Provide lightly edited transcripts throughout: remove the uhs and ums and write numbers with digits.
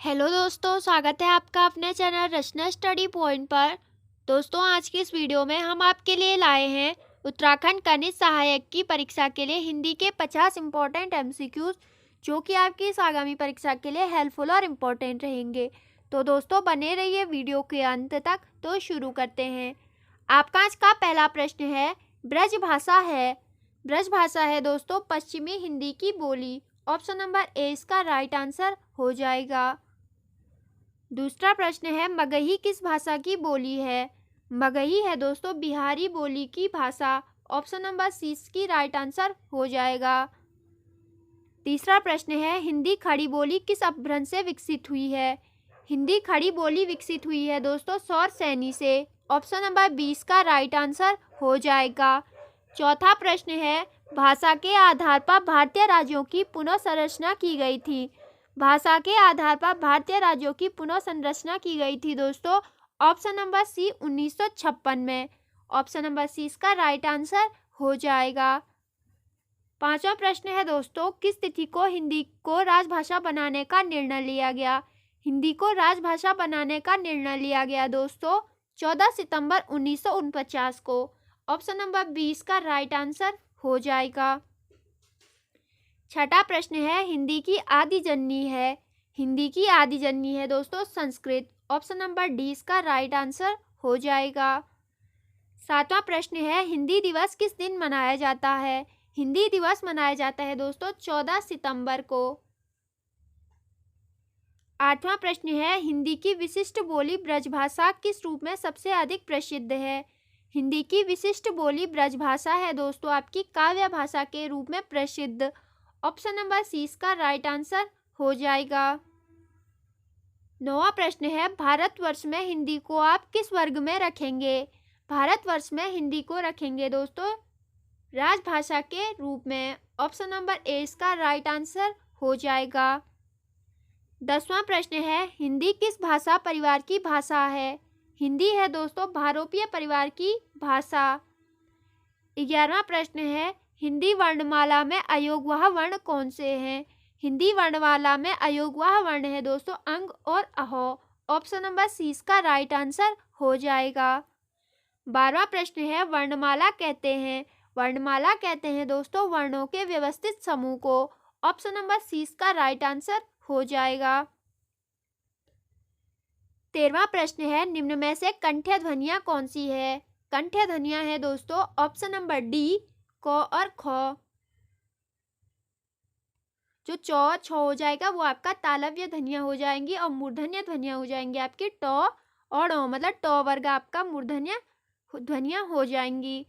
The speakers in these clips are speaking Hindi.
हेलो दोस्तों, स्वागत है आपका अपने चैनल रचना स्टडी पॉइंट पर। दोस्तों, आज की इस वीडियो में हम आपके लिए लाए हैं उत्तराखंड खनिज सहायक की परीक्षा के लिए हिंदी के 50 इम्पोर्टेंट एमसीक्यूज, जो कि आपकी इस आगामी परीक्षा के लिए हेल्पफुल और इम्पोर्टेंट रहेंगे। तो दोस्तों, बने रहिए वीडियो के अंत तक। तो शुरू करते हैं। आपका आज का पहला प्रश्न है, ब्रज भाषा है। ब्रज भाषा है दोस्तों पश्चिमी हिंदी की बोली। ऑप्शन नंबर ए इसका राइट आंसर हो जाएगा। दूसरा प्रश्न है, मगही किस भाषा की बोली है। मगही है दोस्तों बिहारी बोली की भाषा। ऑप्शन नंबर सी इसकी राइट आंसर हो जाएगा। तीसरा प्रश्न है, हिंदी खड़ी बोली किस अपभ्रंश से विकसित हुई है। हिंदी खड़ी बोली विकसित हुई है दोस्तों सौर सैनी से। ऑप्शन नंबर 20 का राइट आंसर हो जाएगा। चौथा प्रश्न है, भाषा के आधार पर भारतीय राज्यों की पुनः संरचना की गई थी। भाषा के आधार पर भारतीय राज्यों की पुनः संरचना की गई थी दोस्तों। ऑप्शन नंबर सी 1956 में। ऑप्शन नंबर सी इसका राइट आंसर हो जाएगा। पांचवा प्रश्न है दोस्तों, किस तिथि को हिंदी को राजभाषा बनाने का निर्णय लिया गया। हिंदी को राजभाषा बनाने का निर्णय लिया गया दोस्तों 14 सितंबर 1949 को। ऑप्शन नंबर 20 का राइट आंसर हो जाएगा। छठा प्रश्न है, हिंदी की आदि जननी है। हिंदी की आदि जननी है दोस्तों संस्कृत। ऑप्शन नंबर डी इसका राइट आंसर हो जाएगा। सातवां प्रश्न है, हिंदी दिवस किस दिन मनाया जाता है। हिंदी दिवस मनाया जाता है दोस्तों 14 सितंबर को। आठवां प्रश्न है, हिंदी की विशिष्ट बोली ब्रजभाषा किस रूप में सबसे अधिक प्रसिद्ध है। हिंदी की विशिष्ट बोली ब्रजभाषा है दोस्तों आपकी काव्य भाषा के रूप में प्रसिद्ध। ऑप्शन नंबर सी इसका राइट आंसर हो जाएगा। नौवां प्रश्न है, भारतवर्ष में हिंदी को आप किस वर्ग में रखेंगे। भारतवर्ष में हिंदी को रखेंगे दोस्तों राजभाषा के रूप में। ऑप्शन नंबर ए इसका राइट आंसर हो जाएगा। 10वां प्रश्न है, हिंदी किस भाषा परिवार की भाषा है। हिंदी है दोस्तों भारोपीय परिवार की भाषा। 11वां प्रश्न है, हिंदी वर्णमाला में अयोगवाह वर्ण कौन से हैं। हिंदी वर्णमाला में अयोगवाह वर्ण है दोस्तों अंग और अहो। ऑप्शन नंबर सी इसका राइट आंसर हो जाएगा। 12वां प्रश्न है, वर्णमाला कहते हैं। वर्णमाला कहते हैं दोस्तों वर्णों के व्यवस्थित समूह को। ऑप्शन नंबर सी इसका राइट आंसर हो जाएगा। 13वां प्रश्न है, निम्न में से कंठ्य ध्वनियां कौन सी है। कंठ्य ध्वनियां है दोस्तों ऑप्शन नंबर डी क और ख। जो चौ और छ हो जाएगा वो आपका तालव्य ध्वनियां हो जाएंगी और मूर्धन्य ध्वनियां हो जाएंगी आपकी ट और ङ, मतलब ट वर्ग आपका मूर्धन्य ध्वनियां हो जाएंगी।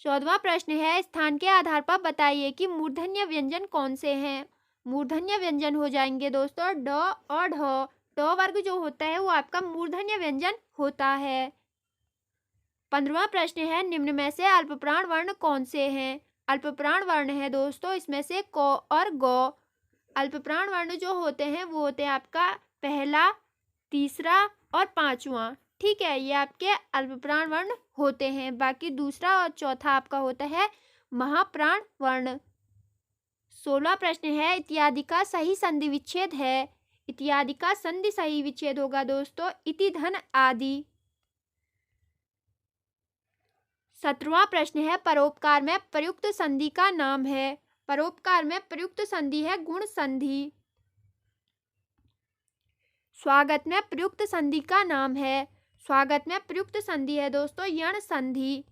14वां प्रश्न है, स्थान के आधार पर बताइए कि मूर्धन्य व्यंजन कौन से हैं। मूर्धन्य व्यंजन हो जाएंगे दोस्तों ड और ढ। ट वर्ग जो होता है वो आपका मूर्धन्य व्यंजन होता है। 15वां प्रश्न है, निम्न में से अल्पप्राण वर्ण कौन से हैं। अल्पप्राण वर्ण है दोस्तों इसमें से क और ग। अल्पप्राण वर्ण जो होते हैं वो होते हैं आपका पहला, तीसरा और पांचवा। ठीक है, ये आपके अल्पप्राण वर्ण होते हैं। बाकी दूसरा और चौथा आपका होता है महाप्राण वर्ण। 16वां प्रश्न है, इत्यादि का सही संधि विच्छेद है। इत्यादि का संधि सही विच्छेद होगा दोस्तों इति धन आदि। 17वां प्रश्न है, परोपकार में प्रयुक्त संधि का नाम है। परोपकार में प्रयुक्त संधि है गुण संधि। स्वागत में प्रयुक्त संधि का नाम है। स्वागत में प्रयुक्त संधि है दोस्तों यण संधि।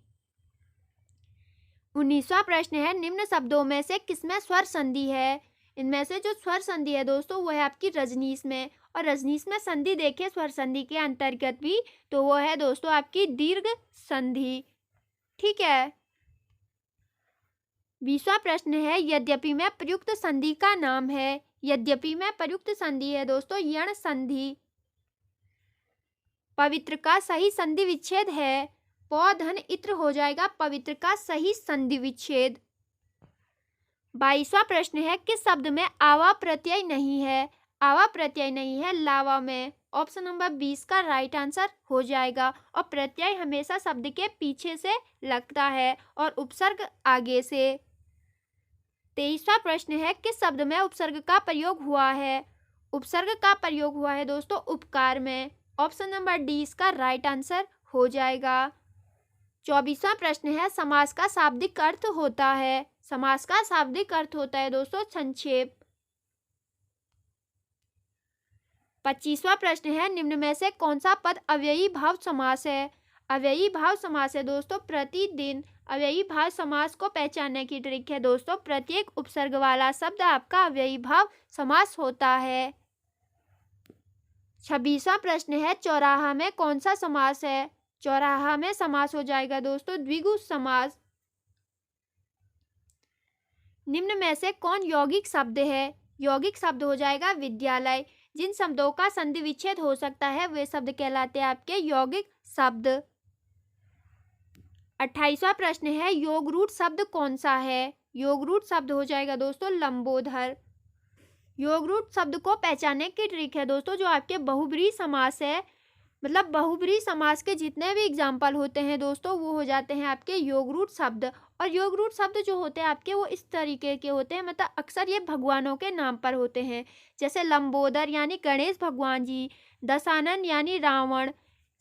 19वां प्रश्न है, निम्न शब्दों में से किसमें स्वर संधि है। इनमें से जो स्वर संधि है दोस्तों वो है आपकी रजनीश में। और रजनीश में संधि देखें स्वर संधि के अंतर्गत भी तो वो है दोस्तों आपकी दीर्घ संधि। ठीक है। 20वां प्रश्न है, यद्यपि में प्रयुक्त संधि का नाम है। यद्यपि में प्रयुक्त संधि है दोस्तों यण संधि। पवित्र का सही संधि विच्छेद है। प धन इत्र हो जाएगा पवित्र का सही संधि विच्छेद। 22वां प्रश्न है, किस शब्द में आवा प्रत्यय नहीं है। आवा प्रत्यय नहीं है लावा में। ऑप्शन नंबर 20 का राइट आंसर हो जाएगा। और प्रत्यय हमेशा शब्द के पीछे से लगता है और उपसर्ग आगे से। 23वां प्रश्न है, किस शब्द में उपसर्ग का प्रयोग हुआ है। उपसर्ग का प्रयोग हुआ है दोस्तों उपकार में। ऑप्शन नंबर डी इसका राइट आंसर हो जाएगा। 24वां प्रश्न है, समास का शाब्दिक अर्थ होता है। समास का शाब्दिक अर्थ होता है दोस्तों संक्षेप। 25वां प्रश्न है, निम्न में से कौन सा पद अव्ययी भाव समास है। अव्ययी भाव समास है दोस्तों प्रतिदिन। अव्ययी भाव समास को पहचानने की ट्रिक है दोस्तों, प्रत्येक उपसर्ग वाला शब्द आपका अव्ययी भाव समास होता है। 26वां प्रश्न है, चौराहा में कौन सा समास है। चौराहा में समास हो जाएगा दोस्तों द्विगु समास। निम्न में से कौन यौगिक शब्द है। यौगिक शब्द हो जाएगा विद्यालय। जिन शब्दों का संधि विच्छेद हो सकता है वे शब्द कहलाते हैं आपके यौगिक शब्द। 28वां प्रश्न है, योग रूट शब्द कौन सा है। योग रूट शब्द हो जाएगा दोस्तों लंबोदर। योग रूट शब्द को पहचानने की ट्रिक है दोस्तों, जो आपके बहुब्रीहि समास है, मतलब बहुब्रीहि समास के जितने भी एग्जाम्पल होते हैं दोस्तों वो हो जाते हैं आपके योग रूट शब्द। और योग रूट शब्द जो होते हैं आपके वो इस तरीके के होते हैं, मतलब अक्सर ये भगवानों के नाम पर होते हैं, जैसे लंबोदर यानी गणेश भगवान जी, दशानन यानी रावण,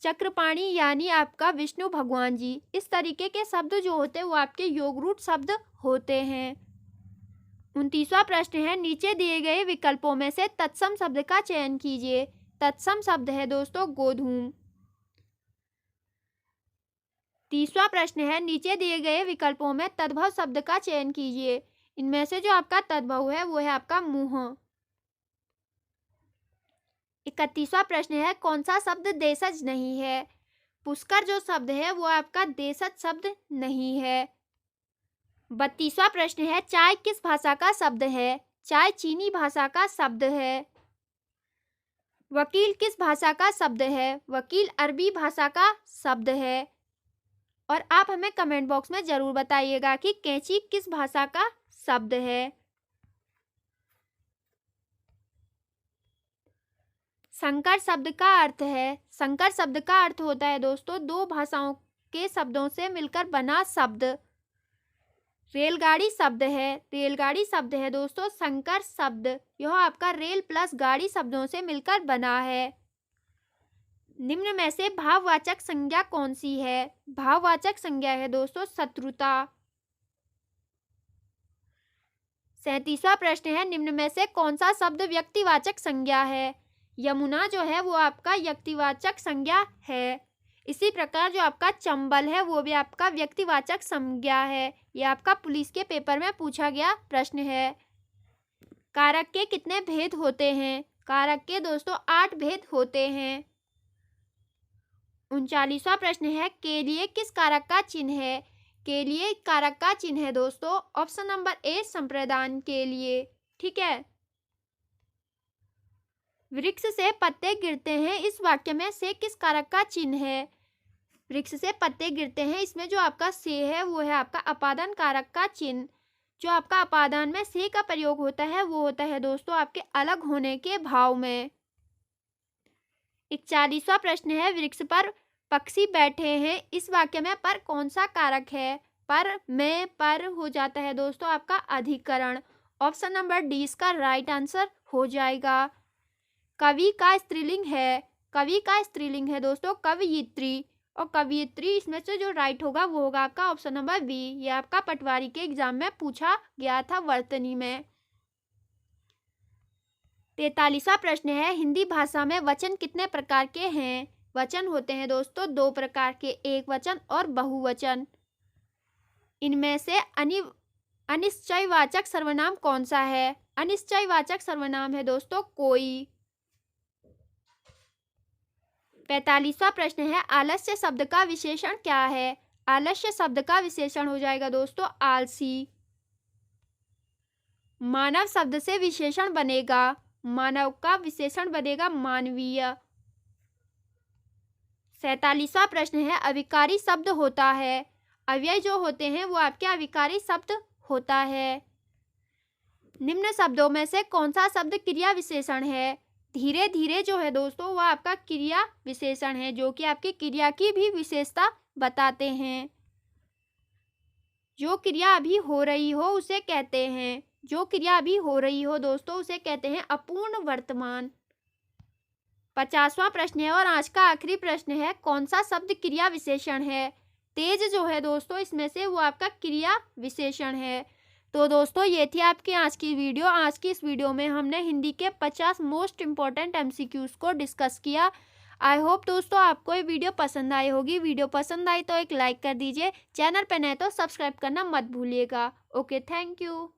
चक्रपाणी यानी आपका विष्णु भगवान जी। इस तरीके के शब्द जो होते हैं वो आपके योग रूट शब्द होते हैं। 29वां प्रश्न है, नीचे दिए गए विकल्पों में से तत्सम शब्द का चयन कीजिए। तत्सम शब्द है दोस्तों गोधूम। 30वां प्रश्न है, नीचे दिए गए विकल्पों में तद्भव शब्द का चयन कीजिए। इनमें से जो आपका तद्भव है वो है आपका मुंह। 31वां प्रश्न है, कौन सा शब्द देशज नहीं है। पुष्कर जो शब्द है वो आपका देशज शब्द नहीं है। 32वां प्रश्न है, चाय किस भाषा का शब्द है। चाय चीनी भाषा का शब्द है। वकील किस भाषा का शब्द है। वकील अरबी भाषा का शब्द है। और आप हमें कमेंट बॉक्स में जरूर बताइएगा कि कैंची किस भाषा का शब्द है। संकर शब्द का अर्थ है। संकर शब्द का अर्थ होता है दोस्तों दो भाषाओं के शब्दों से मिलकर बना शब्द। रेलगाड़ी शब्द है। रेलगाड़ी शब्द है दोस्तों संकर शब्द। यह आपका रेल प्लस गाड़ी शब्दों से मिलकर बना है। निम्न में से भाववाचक संज्ञा कौन सी है। भाववाचक संज्ञा है दोस्तों शत्रुता। 37वां प्रश्न है, निम्न में से कौन सा शब्द व्यक्तिवाचक संज्ञा है। यमुना जो है वो आपका व्यक्तिवाचक संज्ञा है। इसी प्रकार जो आपका चंबल है वो भी आपका व्यक्तिवाचक संज्ञा है। ये आपका पुलिस के पेपर में पूछा गया प्रश्न है। कारक के कितने भेद होते हैं। कारक के दोस्तों 8 भेद होते हैं। 39वां प्रश्न है, के लिए किस कारक का चिन्ह है। के लिए कारक का चिन्ह है दोस्तों ऑप्शन नंबर ए संप्रदान के लिए। ठीक है। वृक्ष से पत्ते गिरते हैं इस वाक्य में से किस कारक का चिन्ह है। वृक्ष से पत्ते गिरते हैं, इसमें जो आपका से है वो है आपका अपादान कारक का चिन्ह। जो आपका अपादान में से का प्रयोग होता है वो होता है दोस्तों आपके अलग होने के भाव में। 41वां प्रश्न है, वृक्ष पर पक्षी बैठे हैं इस वाक्य में पर कौन सा कारक है। पर में पर हो जाता है दोस्तों आपका अधिकरण। ऑप्शन नंबर डी इसका राइट आंसर हो जाएगा। कवि का स्त्रीलिंग है। कवि का स्त्रीलिंग है दोस्तों कवयित्री। और कवयित्री इसमें से जो राइट होगा वो होगा आपका ऑप्शन नंबर बी। ये आपका पटवारी के एग्जाम में पूछा गया था वर्तनी में। 43वां प्रश्न है, हिंदी भाषा में वचन कितने प्रकार के हैं। वचन होते हैं दोस्तों 2 प्रकार के, एक वचन और बहुवचन। इनमें से अनिश्चयवाचक सर्वनाम कौन सा है। अनिश्चयवाचक सर्वनाम है दोस्तों कोई। 45वां प्रश्न है, आलस्य शब्द का विशेषण क्या है। आलस्य शब्द का विशेषण हो जाएगा दोस्तों आलसी। मानव शब्द से विशेषण बनेगा। मानव का विशेषण बनेगा मानवीय। 47वां प्रश्न है, अविकारी शब्द होता है। अव्यय जो होते हैं वो आपके अविकारी शब्द होता है। निम्न शब्दों में से कौन सा शब्द क्रिया विशेषण है। धीरे धीरे जो है दोस्तों वह आपका क्रिया विशेषण है, जो कि आपकी क्रिया की भी विशेषता बताते हैं। जो क्रिया अभी हो रही हो उसे कहते हैं जो क्रिया अभी हो रही हो दोस्तों उसे कहते हैं अपूर्ण वर्तमान। 50वां प्रश्न है और आज का आखिरी प्रश्न है, कौन सा शब्द क्रिया विशेषण है? तेज जो है दोस्तों इसमें से वो आपका क्रिया विशेषण है। तो दोस्तों ये थी आपकी आज की वीडियो। आज की इस वीडियो में हमने हिंदी के 50 मोस्ट इम्पॉर्टेंट एमसीक्यूज को डिस्कस किया। आई होप दोस्तों आपको ये वीडियो पसंद आई होगी। वीडियो पसंद आई तो एक लाइक कर दीजिए, चैनल पर नए तो सब्सक्राइब करना मत भूलिएगा। Okay, thank you.